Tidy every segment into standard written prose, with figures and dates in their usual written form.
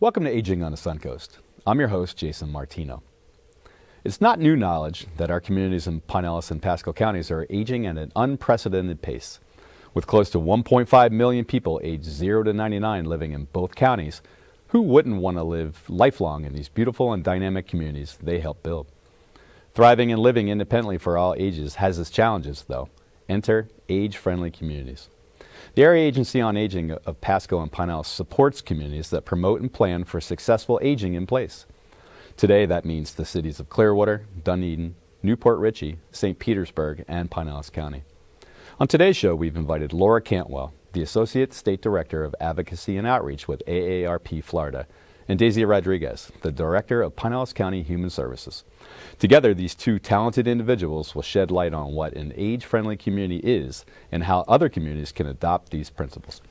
Welcome to Aging on the Suncoast. I'm your host, Jason Martino. It's not new knowledge that our communities in Pinellas and Pasco counties are aging at an unprecedented pace. With close to 1.5 million people aged 0 to 99 living in both counties, who wouldn't want to live lifelong in these beautiful and dynamic communities they help build? Thriving and living independently for all ages has its challenges, though. Enter age-friendly communities. The Area Agency on Aging of Pasco and Pinellas supports communities that promote and plan for successful aging in place. Today, that means the cities of Clearwater, Dunedin, Newport Richey, St. Petersburg, and Pinellas County. On today's show, we've invited Laura Cantwell, the Associate State Director of Advocacy and Outreach with AARP Florida, and Daisy Rodriguez, the Director of Pinellas County Human Services. Together, these two talented individuals will shed light on what an age-friendly community is and how other communities can adopt these principles.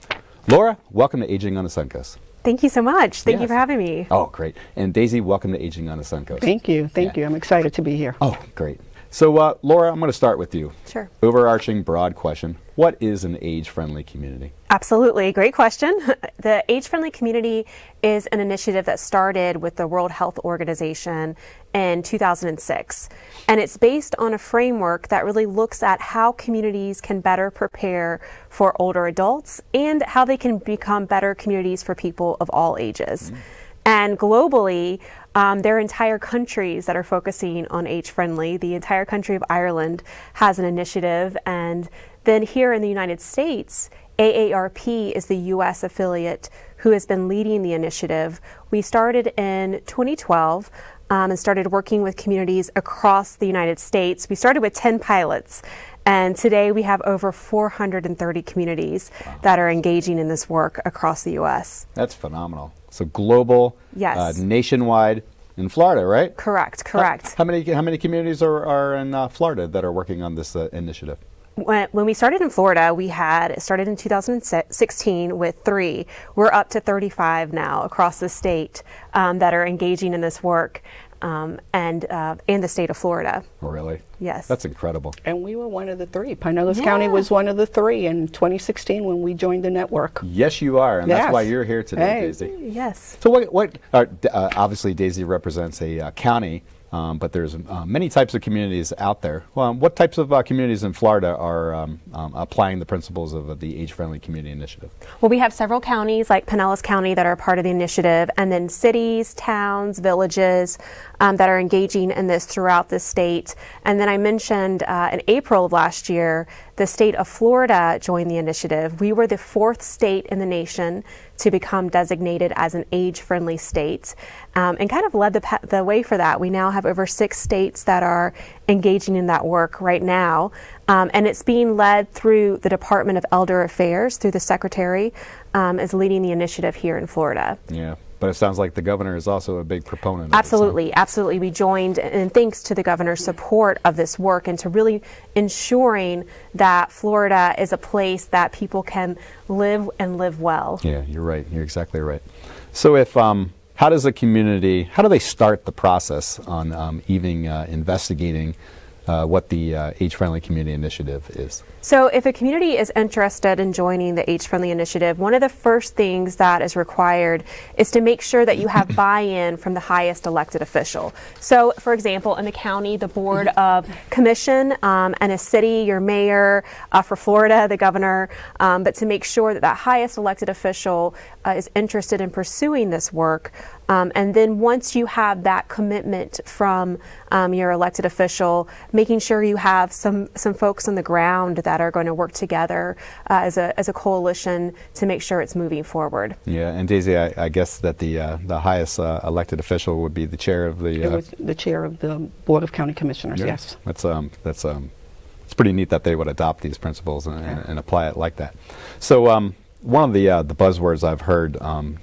Laura, welcome to Aging on the Suncoast. Thank you so much. Thank you for having me. Oh, great. And Daisy, welcome to Aging on the Suncoast. Thank you. Thank you. I'm excited to be here. Oh, great. So, Laura, I'm going to start with you. Sure. Overarching, broad question. What is an age-friendly community? Absolutely. Great question. The age-friendly community is an initiative that started with the World Health Organization in 2006. And it's based on a framework that really looks at how communities can better prepare for older adults and how they can become better communities for people of all ages. And globally, there are entire countries that are focusing on age-friendly. The entire country of Ireland has an initiative, and then here in the United States, AARP is the U.S. affiliate who has been leading the initiative. We started in 2012 and started working with communities across the United States. We started with 10 pilots, and today we have over 430 communities that are engaging in this work across the U.S. That's phenomenal. So global, yes. Nationwide, in Florida, right? Correct. How many communities are in Florida that are working on this initiative? When we started in Florida, we had started in 2016 with 3. We're up to 35 now across the state that are engaging in this work, and the state of Florida. Really? Yes. That's incredible. And we were one of the 3. Pinellas County was one of the 3 in 2016 when we joined the network. Yes, you are, and that's why you're here today, Daisy. Yes. So what obviously Daisy represents a county, but there's many types of communities out there. What types of communities in Florida are applying the principles of the Age-Friendly Community Initiative? Well, we have several counties like Pinellas County that are part of the initiative, and then cities, towns, villages that are engaging in this throughout the state. And then I mentioned in April of last year, the state of Florida joined the initiative. We were the 4th state in the nation to become designated as an age-friendly state, and kind of led the way for that. We now have over 6 states that are engaging in that work right now, and it's being led through the Department of Elder Affairs, through the Secretary, is leading the initiative here in Florida. Yeah. But it sounds like the governor is also a big proponent of Absolutely, absolutely. We joined, and thanks to the governor's support of this work and to really ensuring that Florida is a place that people can live and live well. Yeah, you're right. You're exactly right. So if how do they start the process on even investigating what the Age-Friendly Community Initiative is? So if a community is interested in joining the Age-Friendly Initiative, one of the first things that is required is to make sure that you have buy-in from the highest elected official. So, for example, in the county, the Board of Commission, and a city, your mayor, for Florida, the governor, but to make sure that that highest elected official is interested in pursuing this work. And then once you have that commitment from your elected official, making sure you have some folks on the ground that are going to work together as a coalition to make sure it's moving forward. Yeah, and Daisy, I guess that the highest elected official would be the chair of the... It was the chair of the Board of County Commissioners, yes. That's it's pretty neat that they would adopt these principles and apply it like that. So one of the buzzwords I've heard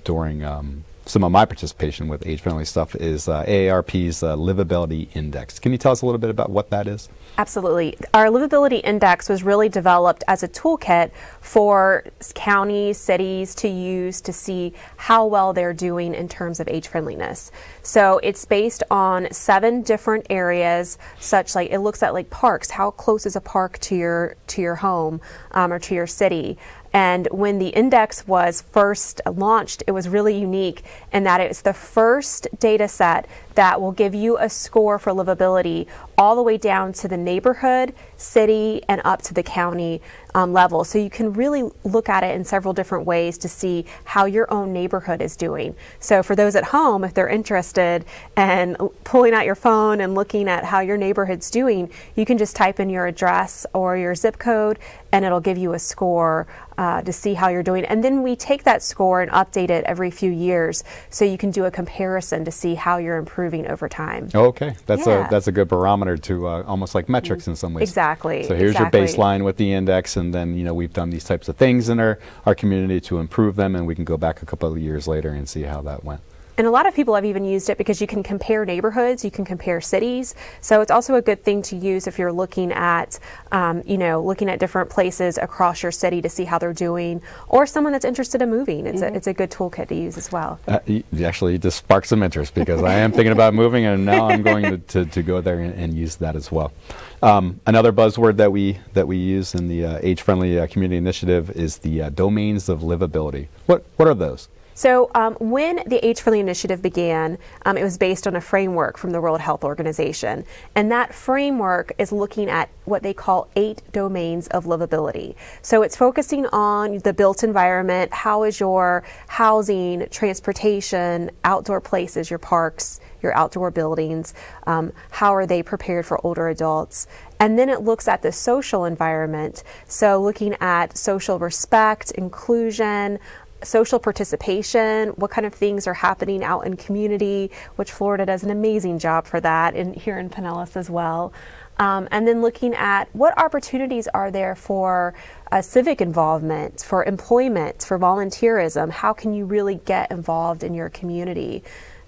during some of my participation with age-friendly stuff is AARP's Livability Index. Can you tell us a little bit about what that is? Absolutely. Our Livability Index was really developed as a toolkit for counties, cities to use to see how well they're doing in terms of age friendliness. So it's based on 7 different areas, such like it looks at like parks. How close is a park to your home or to your city? And when the index was first launched, it was really unique in that it's the first data set that will give you a score for livability all the way down to the neighborhood, city, and up to the county level. So you can really look at it in several different ways to see how your own neighborhood is doing. So for those at home, if they're interested in pulling out your phone and looking at how your neighborhood's doing, you can just type in your address or your zip code and it'll give you a score to see how you're doing. And then we take that score and update it every few years so you can do a comparison to see how you're improving over time. Okay, that's a good barometer to almost like metrics in some ways. Exactly. So here's your baseline with the index, and then we've done these types of things in our community to improve them, and we can go back a couple of years later and see how that went. And a lot of people have even used it because you can compare neighborhoods, you can compare cities. So it's also a good thing to use if you're looking at, looking at different places across your city to see how they're doing, or someone that's interested in moving. It's a good toolkit to use as well. Actually, just sparked some interest because I am thinking about moving, and now I'm going to go there and use that as well. Another buzzword that we use in the age-friendly community initiative is the domains of livability. What are those? So when the Age-Friendly Initiative began, it was based on a framework from the World Health Organization. And that framework is looking at what they call 8 domains of livability. So it's focusing on the built environment. How is your housing, transportation, outdoor places, your parks, your outdoor buildings? How are they prepared for older adults? And then it looks at the social environment. So looking at social respect, inclusion, social participation, what kind of things are happening out in community, which Florida does an amazing job for that, and here in Pinellas as well. And then looking at what opportunities are there for civic involvement, for employment, for volunteerism. How can you really get involved in your community?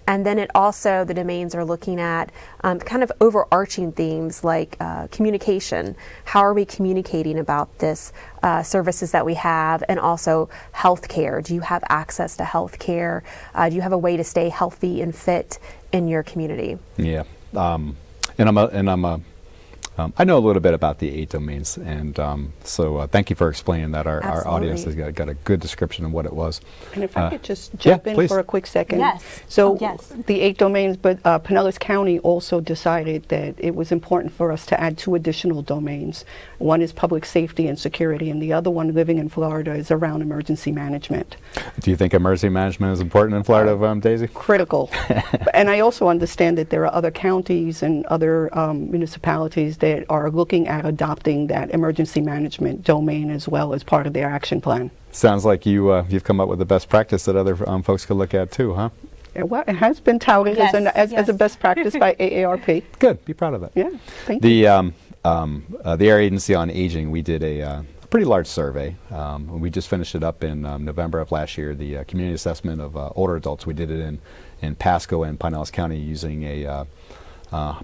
And then it also, the domains are looking at kind of overarching themes like communication. How are we communicating about this services that we have, and also healthcare? Do you have access to healthcare? Do you have a way to stay healthy and fit in your community? Yeah, I know a little bit about the 8 domains, and so thank you for explaining that. Our audience has got a good description of what it was. And if I could just jump in please. For a quick second. Yes. So yes. The 8 domains, but Pinellas County also decided that it was important for us to add 2 additional domains. One is public safety and security, and the other one, living in Florida, is around emergency management. Do you think emergency management is important in Florida, Daisy? Critical. And I also understand that there are other counties and other municipalities that are looking at adopting that emergency management domain as well as part of their action plan. Sounds like you've come up with the best practice that other folks could look at too, huh? Well, it has been touted as a best practice by AARP. Good. Be proud of it. Yeah. Thank you. The Area Agency on Aging, we did a pretty large survey. We just finished it up in November of last year. The community assessment of older adults. We did it in Pasco and Pinellas County using a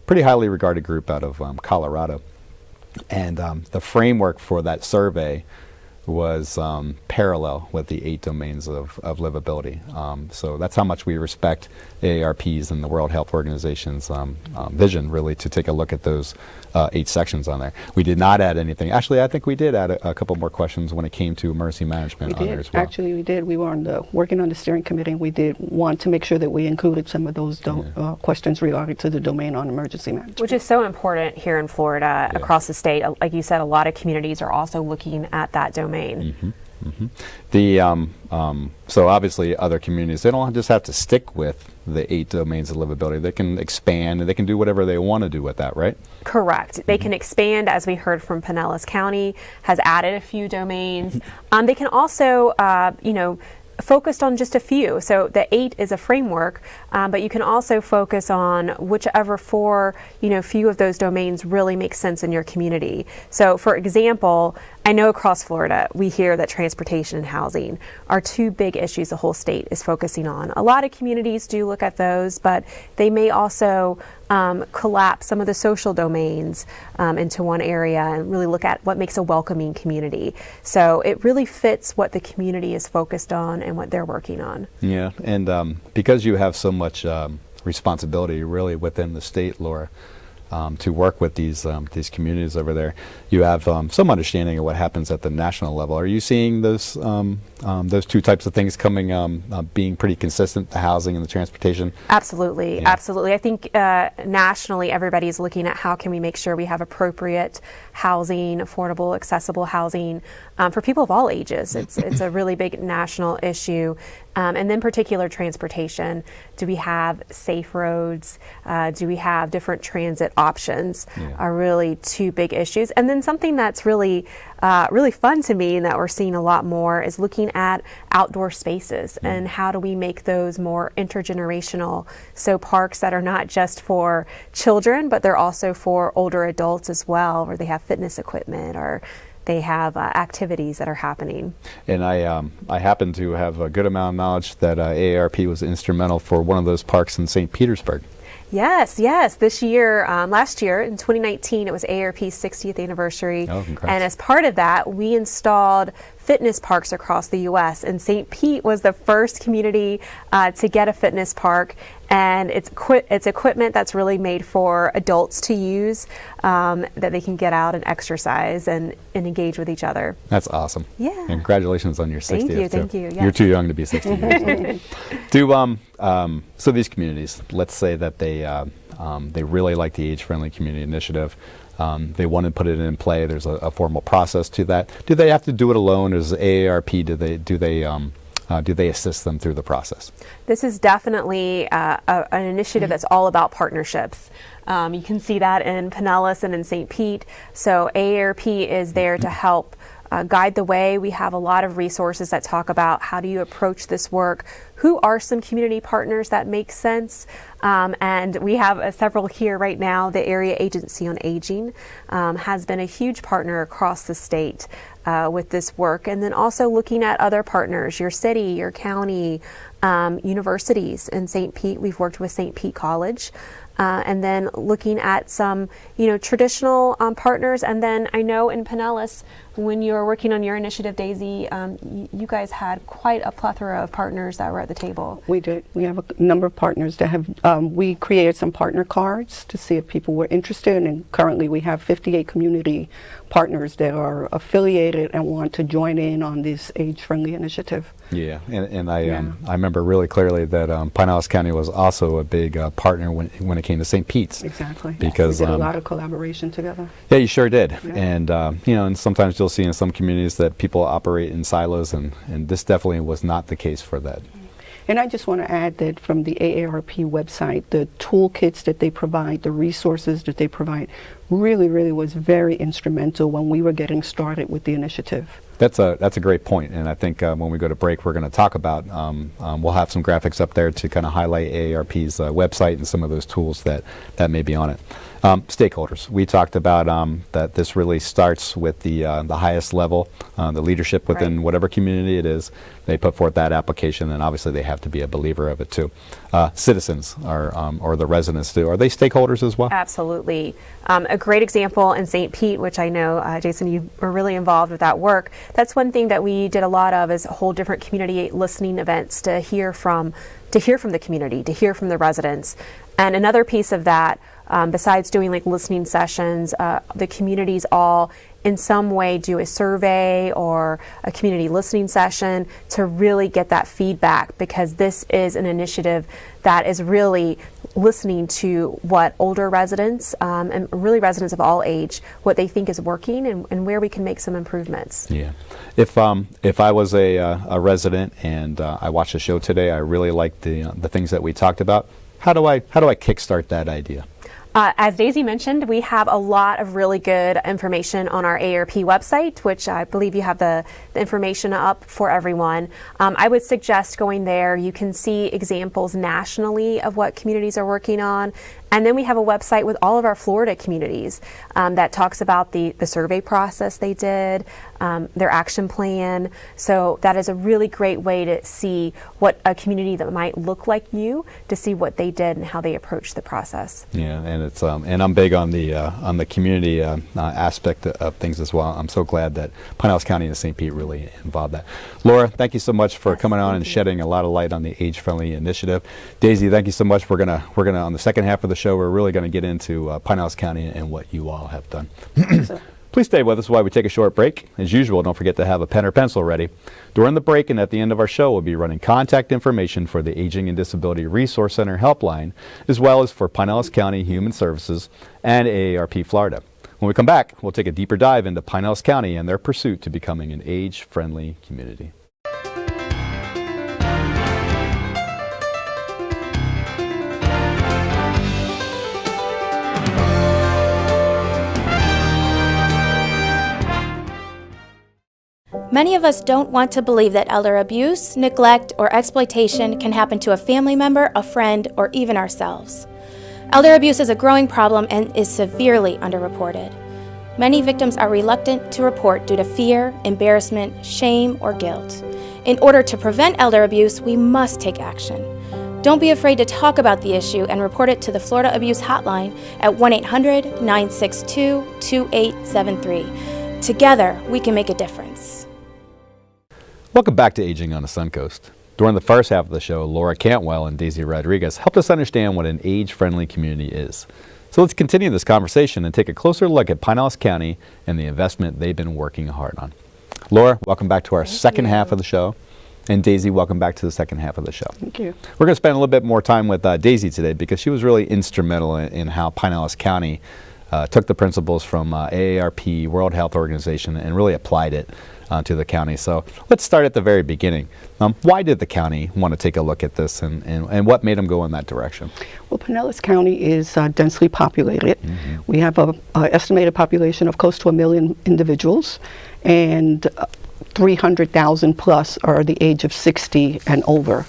pretty highly regarded group out of Colorado. And the framework for that survey was parallel with the 8 domains of livability. So that's how much we respect AARP's and the World Health Organization's vision, really, to take a look at those 8 sections on there. We did not add anything. Actually, I think we did add a couple more questions when it came to emergency management on there as well. Actually, we did. We were working on the steering committee, and we did want to make sure that we included some of those questions related to the domain on emergency management. Which is so important here in Florida, across the state. Like you said, a lot of communities are also looking at that domain. Mm-hmm. Mm-hmm. So obviously other communities, they don't just have to stick with the 8 domains of livability. They can expand, and they can do whatever they want to do with that, right? Correct. They can expand, as we heard from Pinellas County, has added a few domains. They can also, focused on just a few. So the 8 is a framework, but you can also focus on whichever few of those domains really make sense in your community. So for example, I know across Florida, we hear that transportation and housing are 2 big issues the whole state is focusing on. A lot of communities do look at those, but they may also collapse some of the social domains into one area and really look at what makes a welcoming community. So it really fits what the community is focused on and what they're working on. Yeah, and because you have so much responsibility really within the state, Laura, to work with these communities over there. You have some understanding of what happens at the national level. Are you seeing those two types of things coming, being pretty consistent, the housing and the transportation? Absolutely, Yeah. absolutely. I think nationally everybody's looking at how can we make sure we have appropriate housing, affordable, accessible housing for people of all ages. It's a really big national issue. And then particular transportation. Do we have safe roads? Do we have different transit options? Yeah. Are really two big issues. And then something that's really fun to me and that we're seeing a lot more is looking at outdoor spaces and how do we make those more intergenerational. So parks that are not just for children, but they're also for older adults as well, where they have fitness equipment or they have activities that are happening. And I happen to have a good amount of knowledge that AARP was instrumental for one of those parks in St. Petersburg. Yes, yes. This year, last year in 2019, it was AARP's 60th anniversary. Oh, congrats. And as part of that, we installed fitness parks across the U.S. And St. Pete was the first community to get a fitness park. And it's equipment that's really made for adults to use, that they can get out and exercise and engage with each other. That's awesome. Yeah. And congratulations on your 60th. Thank you, too. thank you, yes. You're too young to be 60 years old. So these communities, let's say that they really like the Age-Friendly Community Initiative. They want to put it in play. There's a formal process to that. Do they have to do it alone? Or is AARP, do they assist them through the process? This is definitely an initiative that's all about partnerships. You can see that in Pinellas and in St. Pete. So AARP is there to help guide the way. We have a lot of resources that talk about how do you approach this work, who are some community partners that make sense, and we have several here right now. The Area Agency on Aging has been a huge partner across the state with this work, and then also looking at other partners, your city, your county, universities. In St. Pete, we've worked with St. Pete College. And then looking at some, traditional partners. And then I know in Pinellas, when you were working on your initiative, Daisy, you guys had quite a plethora of partners that were at the table. We did. We have a number of partners that have, we created some partner cards to see if people were interested, and currently we have 58 community partners that are affiliated and want to join in on this age-friendly initiative. Yeah, and I remember really clearly that Pinellas County was also a big partner when it came to St. Pete's. Exactly. Because we did a lot of collaboration together. Yeah, you sure did. Yeah. And and sometimes you'll see in some communities that people operate in silos, and this definitely was not the case for that. And I just want to add that from the AARP website, the toolkits that they provide, the resources that they provide, really, really was very instrumental when we were getting started with the initiative. That's a great point, and I think when we go to break, we're going to talk about. We'll have some graphics up there to kind of highlight AARP's website and some of those tools that may be on it. Stakeholders. We talked about that this really starts with the highest level, the leadership within whatever community it is. They put forth that application, and obviously they have to be a believer of it too. Citizens or the residents too. Are they stakeholders as well? Absolutely. A great example in St. Pete, which I know, Jason, you were really involved with that work. That's one thing that we did a lot of, is a whole different community listening events to hear from the community, to hear from the residents. And another piece of that, besides doing like listening sessions, the communities all in some way do a survey or a community listening session to really get that feedback, because this is an initiative that is really listening to what older residents and really residents of all age, what they think is working and where we can make some improvements. Yeah. If I was a resident and I watched the show today, I really liked the things that we talked about. How do I kickstart that idea? As Daisy mentioned, we have a lot of really good information on our AARP website, which I believe you have the information up for everyone. I would suggest going there. You can see examples nationally of what communities are working on. And then we have a website with all of our Florida communities that talks about the survey process they did, their action plan. So that is a really great way to see what a community that might look like you, to see what they did and how they approached the process. Yeah, and it's and I'm big on the community aspect of things as well. I'm so glad that Pinellas County and St. Pete really involved that. Laura, thank you so much for coming on and shedding a lot of light on the Age-Friendly Initiative. Daisy, thank you so much. We're gonna on the second half of the the show, we're really going to get into Pinellas County and what you all have done. Please stay with us while we take a short break. As usual, don't forget to have a pen or pencil ready. During the break and at the end of our show, we'll be running contact information for the Aging and Disability Resource Center helpline, as well as for Pinellas County Human Services and AARP Florida. When we come back, we'll take a deeper dive into Pinellas County and their pursuit to becoming an age-friendly community. Many of us don't want to believe that elder abuse, neglect, or exploitation can happen to a family member, a friend, or even ourselves. Elder abuse is a growing problem and is severely underreported. Many victims are reluctant to report due to fear, embarrassment, shame, or guilt. In order to prevent elder abuse, we must take action. Don't be afraid to talk about the issue and report it to the Florida Abuse Hotline at 1-800-962-2873. Together, we can make a difference. Welcome back to Aging on the Suncoast. During the first half of the show, Laura Cantwell and Daisy Rodriguez helped us understand what an age-friendly community is. So let's continue this conversation and take a closer look at Pinellas County and the investment they've been working hard on. Laura, welcome back to our second half of the show. And Daisy, welcome back to the second half of the show. Thank you. We're going to spend a little bit more time with Daisy today because she was really instrumental in how Pinellas County took the principles from AARP, World Health Organization, and really applied it to the county. So let's start at the very beginning. Why did the county want to take a look at this and what made them go in that direction? Well, Pinellas County is densely populated. Mm-hmm. We have an estimated population of close to 1 million individuals, and 300,000 plus are the age of 60 and over.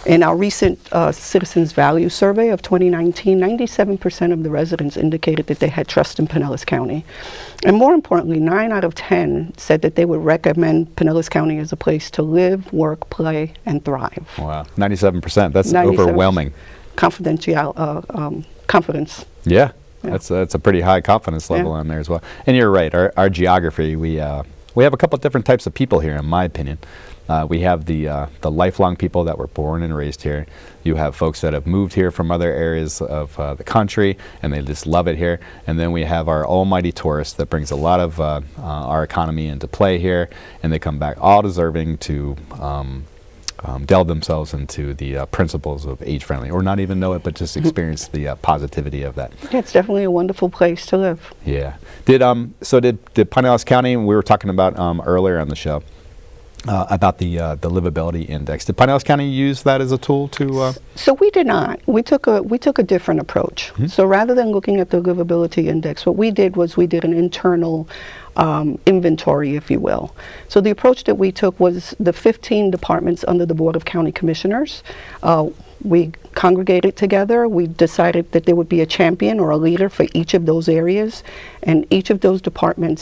In our recent Citizens Value Survey of 2019, 97% of the residents indicated that they had trust in Pinellas County. And more importantly, 9 out of 10 said that they would recommend Pinellas County as a place to live, work, play, and thrive. Wow, 97%. That's overwhelming. Confidence. Yeah, that's a pretty high confidence level on there as well. And you're right, our geography, we have a couple of different types of people here, in my opinion. We have the lifelong people that were born and raised here. You have folks that have moved here from other areas of the country and they just love it here. And then we have our almighty tourists that brings a lot of our economy into play here, and they come back all deserving to delve themselves into the principles of age-friendly, or not even know it, but just experience the positivity of that. Yeah, it's definitely a wonderful place to live. Yeah. Did Pinellas County, we were talking about earlier on the show, about the livability index. Did Pinellas County use that as a tool to? So we did not. We took a different approach. Mm-hmm. So rather than looking at the livability index, what we did was we did an internal inventory, if you will. So the approach that we took was the 15 departments under the Board of County Commissioners. We congregated together. We decided that there would be a champion or a leader for each of those areas, and each of those department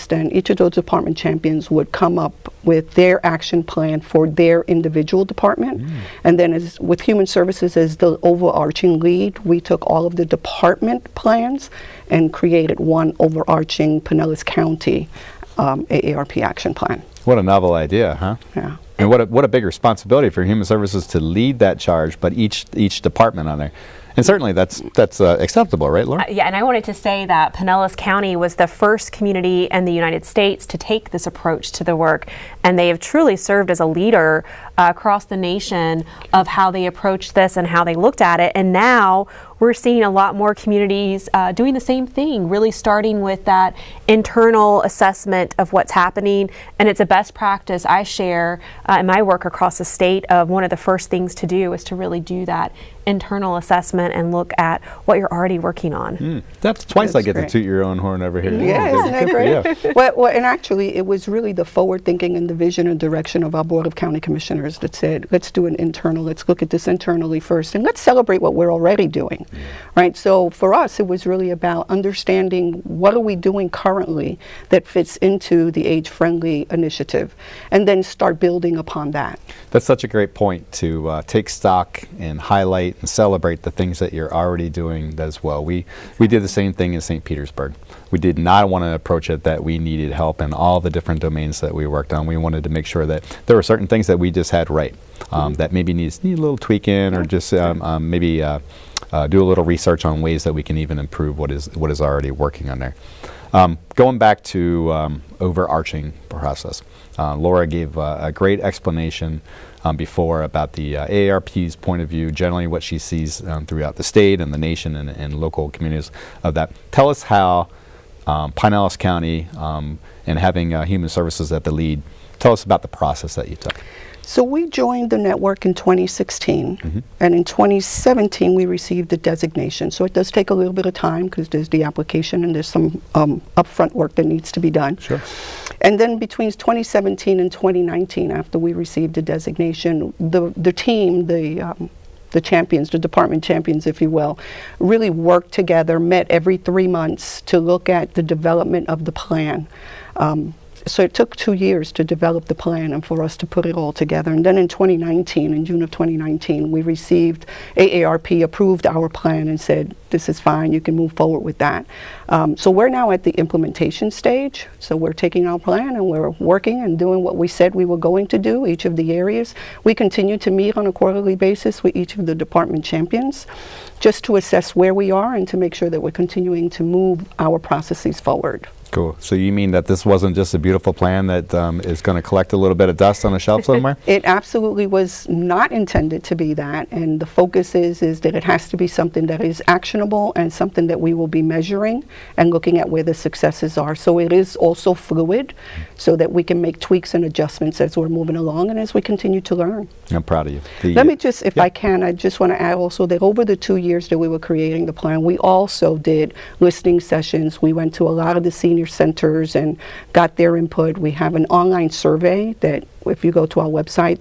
champions would come up with their action plan for their individual department. And then with Human Services as the overarching lead, we took all of the department plans and created one overarching Pinellas County AARP action plan. What a novel idea, huh? Yeah. And what a big responsibility for Human Services to lead that charge, but each department on there. And certainly that's acceptable, right, Laura? Yeah, and I wanted to say that Pinellas County was the first community in the United States to take this approach to the work, and they have truly served as a leader across the nation of how they approached this and how they looked at it. And now we're seeing a lot more communities doing the same thing, really starting with that internal assessment of what's happening. And it's a best practice I share in my work across the state of one of the first things to do is to really do that internal assessment and look at what you're already working on. That's twice I get to toot your own horn over here. Yeah, isn't that great? Well, and actually it was really the forward thinking and the vision and direction of our Board of County Commissioners that said, let's do an internal, let's look at this internally first, and let's celebrate what we're already doing, right? So for us, it was really about understanding what are we doing currently that fits into the age-friendly initiative, and then start building upon that. That's such a great point to take stock and highlight and celebrate the things that you're already doing as well. We did the same thing in St. Petersburg. We did not want to approach it that we needed help in all the different domains that we worked on. We wanted to make sure that there were certain things that we just had right, that maybe need a little tweaking or just maybe do a little research on ways that we can even improve what is already working on there. Going back to overarching process, Laura gave a great explanation before about the AARP's point of view, generally what she sees throughout the state and the nation and local communities of that. Tell us how Pinellas County and having Human Services at the lead, tell us about the process that you took. So we joined the network in 2016, and in 2017 we received the designation. So it does take a little bit of time because there's the application and there's some upfront work that needs to be done. Sure. And then between 2017 and 2019, after we received the designation, the team, the champions, the department champions, if you will, really worked together, met every 3 months to look at the development of the plan. So it took 2 years to develop the plan and for us to put it all together. And then in 2019, in June of 2019, we received, AARP approved our plan and said, this is fine, you can move forward with that. So we're now at the implementation stage. So we're taking our plan and we're working and doing what we said we were going to do, each of the areas. We continue to meet on a quarterly basis with each of the department champions, just to assess where we are and to make sure that we're continuing to move our processes forward. Cool. So you mean that this wasn't just a beautiful plan that is going to collect a little bit of dust on a shelf somewhere? It absolutely was not intended to be that, and the focus is that it has to be something that is actionable and something that we will be measuring and looking at where the successes are. So it is also fluid, so that we can make tweaks and adjustments as we're moving along and as we continue to learn. I'm proud of you. Let me just, if I can, I just want to add also that over the 2 years that we were creating the plan, we also did listening sessions. We went to a lot of the senior centers and got their input. We have an online survey that if you go to our website,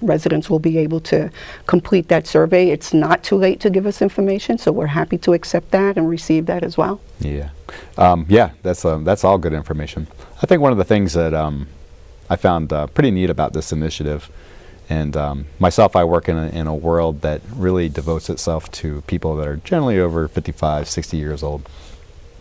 residents will be able to complete that survey. It's not too late to give us information, so we're happy to accept that and receive that as well. Yeah, yeah, that's all good information. I think one of the things that I found pretty neat about this initiative, and myself, I work in a world that really devotes itself to people that are generally over 55, 60 years old,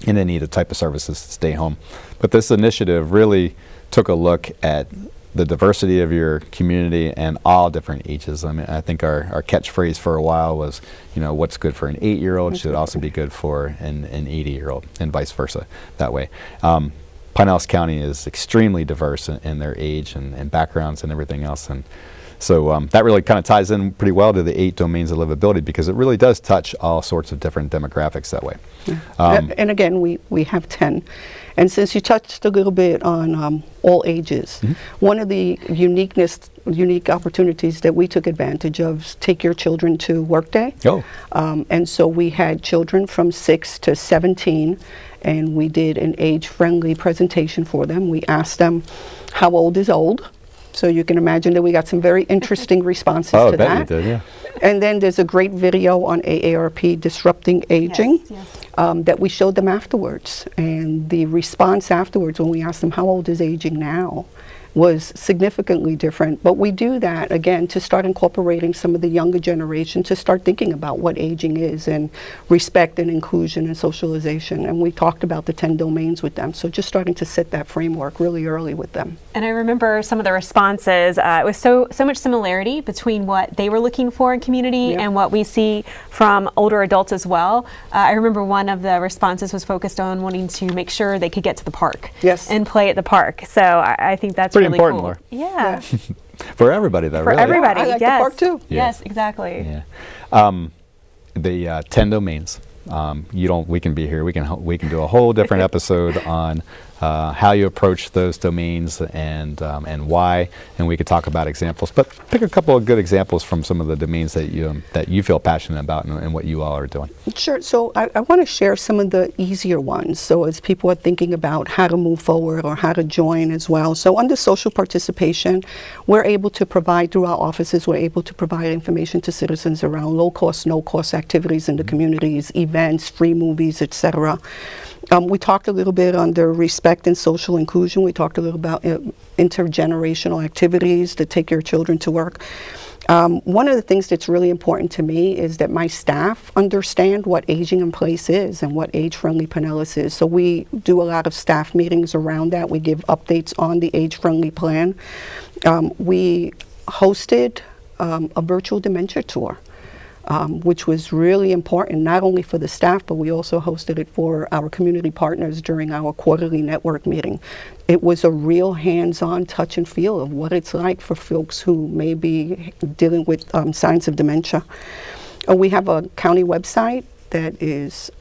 and they need a type of services to stay home. But this initiative really took a look at the diversity of your community and all different ages. I mean, I think our catchphrase for a while was, you know, what's good for an 8-year-old should also be good for an 80-year-old, and vice versa that way. Pinellas County is extremely diverse in their age and backgrounds and everything else. And so that really kind of ties in pretty well to the 8 domains of livability, because it really does touch all sorts of different demographics that way. Yeah. And again, we have 10. And since you touched a little bit on all ages, one of the unique opportunities that we took advantage of is Take Your Children to Work Day. Oh. And so we had children from 6 to 17, and we did an age-friendly presentation for them. We asked them, how old is old? So you can imagine that we got some very interesting responses to I bet that. you did, yeah. And then there's a great video on AARP Disrupting Aging. Yes. That we showed them afterwards. And the response afterwards when we asked them how old is aging now was significantly different. But we do that, again, to start incorporating some of the younger generation to start thinking about what aging is and respect and inclusion and socialization. And we talked about the 10 domains with them. So just starting to set that framework really early with them. And I remember some of the responses. It was so much similarity between what they were looking for in community and what we see from older adults as well. I remember one of the responses was focused on wanting to make sure they could get to the park and play at the park. So I think that's pretty really important, cool. Laura. Yeah. For everybody, though. For really. everybody, I like yes. the park too. Yes, exactly. Yeah. The 10 domains. We can be here. We can do a whole different episode on how you approach those domains and why, and we could talk about examples. But pick a couple of good examples from some of the domains that you feel passionate about and what you all are doing. Sure. So I want to share some of the easier ones. So as people are thinking about how to move forward or how to join as well. So under social participation, we're able to provide through our offices. We're able to provide information to citizens around low cost, no cost activities in the communities, events, free movies, etc. We talked a little bit under respect and social inclusion. We talked a little about intergenerational activities to take your children to work. One of the things that's really important to me is that my staff understand what aging in place is and what age-friendly Pinellas is. So we do a lot of staff meetings around that. We give updates on the age-friendly plan. We hosted a virtual dementia tour. which was really important, not only for the staff, but we also hosted it for our community partners during our quarterly network meeting. It was a real hands-on touch and feel of what it's like for folks who may be dealing with signs of dementia. We have a county website that is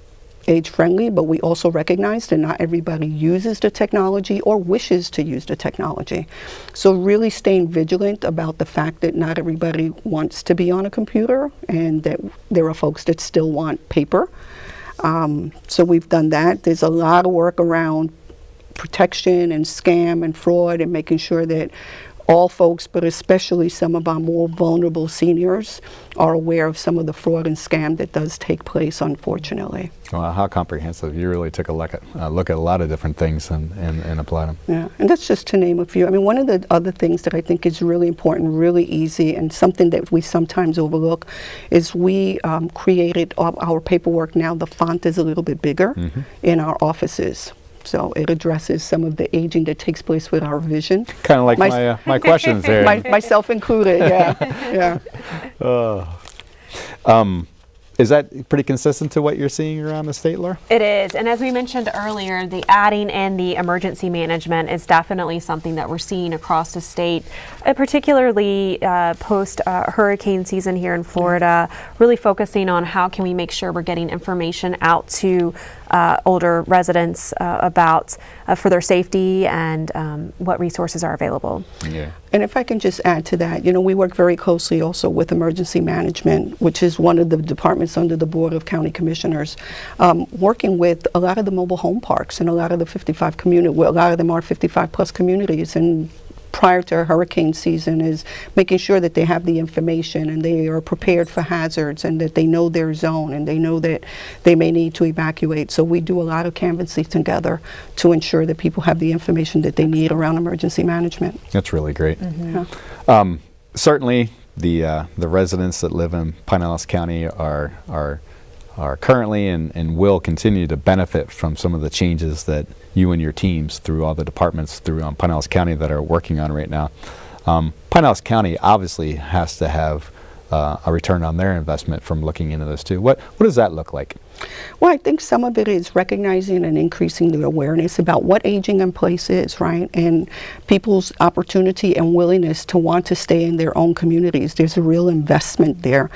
age-friendly, but we also recognize that not everybody uses the technology or wishes to use the technology. So really staying vigilant about the fact that not everybody wants to be on a computer and that there are folks that still want paper. So we've done that. There's a lot of work around protection and scam and fraud and making sure that all folks, but especially some of our more vulnerable seniors, are aware of some of the fraud and scam that does take place, unfortunately. Well, how comprehensive. You really took a look at a lot of different things and applied them. Yeah, and that's just to name a few. I mean, one of the other things that I think is really important, really easy, and something that we sometimes overlook is we created our paperwork now. The font is a little bit bigger in our offices. So it addresses some of the aging that takes place with our vision. Kind of like my questions there. Myself included, yeah. Is that pretty consistent to what you're seeing around the state, Laura? It is, and as we mentioned earlier, the adding in the emergency management is definitely something that we're seeing across the state, particularly post hurricane season here in Florida, really focusing on how can we make sure we're getting information out to older residents about for their safety and what resources are available. Yeah. And if I can just add to that, you know, we work very closely also with emergency management, which is one of the departments under the Board of County Commissioners, working with a lot of the mobile home parks and a lot of the 55 community, well, a lot of them are 55 plus communities, and prior to hurricane season is making sure that they have the information and they are prepared for hazards and that they know their zone and they know that they may need to evacuate. So we do a lot of canvassing together to ensure that people have the information that they need around emergency management. That's really great. Certainly the residents that live in Pinellas County are currently and will continue to benefit from some of the changes that you and your teams through all the departments through Pinellas County that are working on right now. Pinellas County obviously has to have a return on their investment from looking into this too. What does that look like? Well, I think some of it is recognizing and increasing the awareness about what aging in place is, right? And people's opportunity and willingness to want to stay in their own communities. There's a real investment there.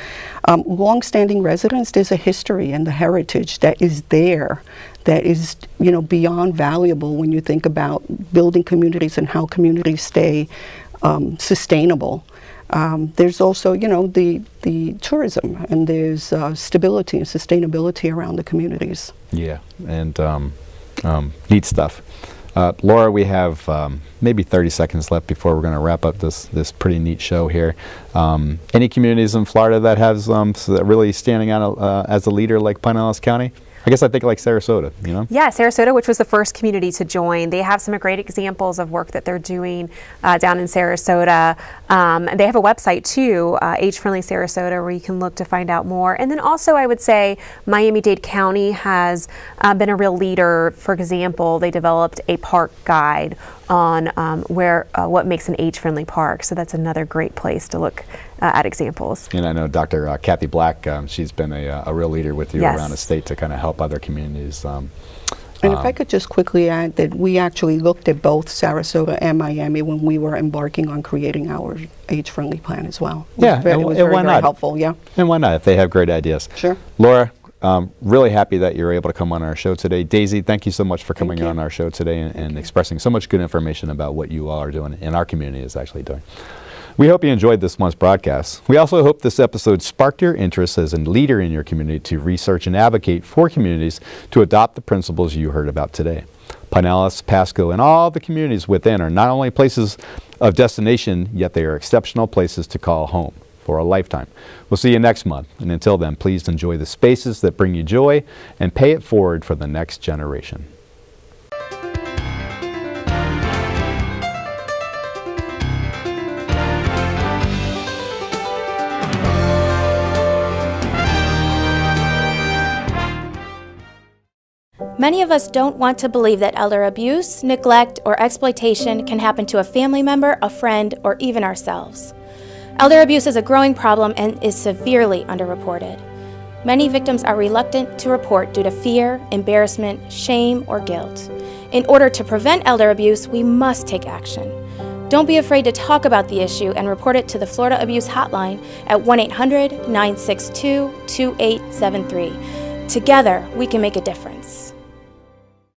Long-standing residents, there's a history and the heritage that is there that is, you know, beyond valuable when you think about building communities and how communities stay sustainable. There's also, you know, the tourism, and there's stability and sustainability around the communities. Yeah, and neat stuff. Laura, we have maybe 30 seconds left before we're going to wrap up this pretty neat show here. Any communities in Florida that has that really standing out as a leader like Pinellas County? I guess I think like Sarasota, you know? Yeah, Sarasota, which was the first community to join. They have some great examples of work that they're doing down in Sarasota. And they have a website too, Age Friendly Sarasota, where you can look to find out more. And then also I would say Miami-Dade County has been a real leader. For example, they developed a park guide on what makes an age-friendly park. So that's another great place to look at examples. And I know Dr. Kathy Black, she's been a real leader with you around the state to kind of help other communities. And if I could just quickly add that we actually looked at both Sarasota and Miami when we were embarking on creating our age-friendly plan as well. Yeah, it was very helpful, yeah. And why not, if they have great ideas. Sure. Laura, really happy that you're able to come on our show today. Daisy, thank you so much for coming on our show today and expressing so much good information about what you all are doing and our community is actually doing. We hope you enjoyed this month's broadcast. We also hope this episode sparked your interest as a leader in your community to research and advocate for communities to adopt the principles you heard about today. Pinellas, Pasco, and all the communities within are not only places of destination, yet they are exceptional places to call home for a lifetime. We'll see you next month, and until then, please enjoy the spaces that bring you joy and pay it forward for the next generation. Many of us don't want to believe that elder abuse, neglect, or exploitation can happen to a family member, a friend, or even ourselves. Elder abuse is a growing problem and is severely underreported. Many victims are reluctant to report due to fear, embarrassment, shame, or guilt. In order to prevent elder abuse, we must take action. Don't be afraid to talk about the issue and report it to the Florida Abuse Hotline at 1-800-962-2873. Together, we can make a difference.